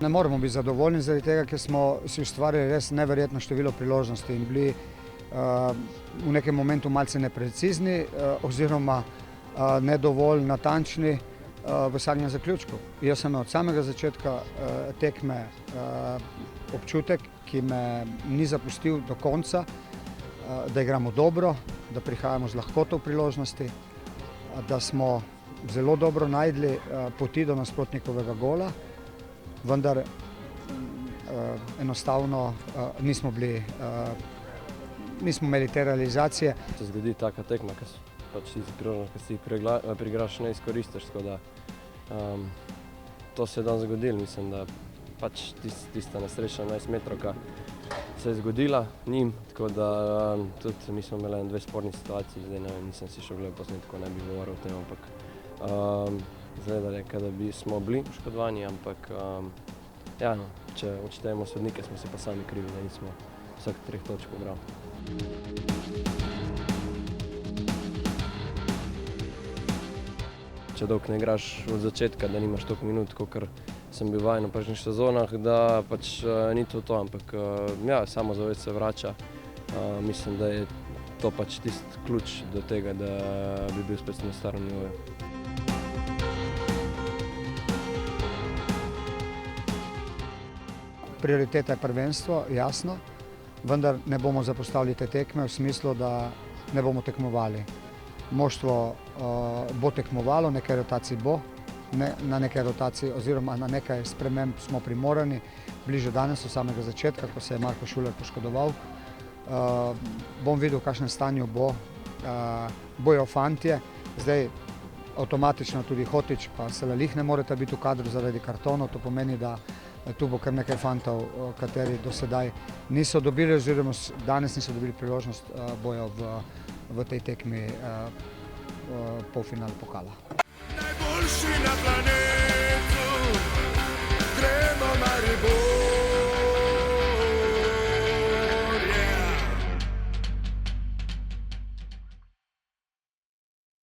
Ne moremo biti zadovoljni zaradi tega, ker smo si ustvarili res neverjetno število priložnosti in bili v nekem momentu malce neprecizni oziroma ne dovolj natančni v vsakem zaključku. Jaz sem imel od samega začetka tekme občutek, ki me ni zapustil do konca, da igramo dobro, da prihajamo z lahkoto v priložnosti, da smo zelo dobro najdli poti do nasprotnikovega gola, vendar enostavno nismo imeli te realizacije. Se zgodi taka tekma, pač tisti priložnost, ki si jih priigraš, ne izkoristiš, tako da to se je danes zgodilo. Mislim, da pač tista nesrečna 11-metrovka se je zgodila njim, tako da tudi mi smo imeli dve sporni situaciji, zdaj ne vem, nisem si še gledal posnetkov, ne bi govoril o tem, ampak izgleda je, da smo bili poškodovani, ampak ja, no, če odštejemo sodnike, smo si pa sami krivi, da nismo vsak 3 točk pobral. Če dolgo ne igraš od začetka, da nimaš toliko minut, kakor sem bil vajen v prejšnjih sezonah, da pač ni to, ampak ja, samozavest se vrača. Mislim, da je to pač tisti ključ do tega, da bi bil spet na starem nivoju. Prioriteta je prvenstvo, jasno, vendar ne bomo zapostavili te tekme v smislu, da ne bomo tekmovali. Moštvo bo tekmovalo, nekaj rotacij bo, na nekaj rotacij oziroma na nekaj sprememb smo primorani. Bliže danes, od samega začetka, ko se je Marko Šuler poškodoval, bom videl, v kakšnem stanju bojo fantje. Zdaj avtomatično tudi Hotić pa Selalih ne moreta biti v kadru zaradi kartonov, to pomeni, da tu bo kar nekaj fantov, kateri do sedaj niso dobili oziroma danes niso dobili priložnost boja v tej tekmi polfinala pokala. Najboljši na planetu!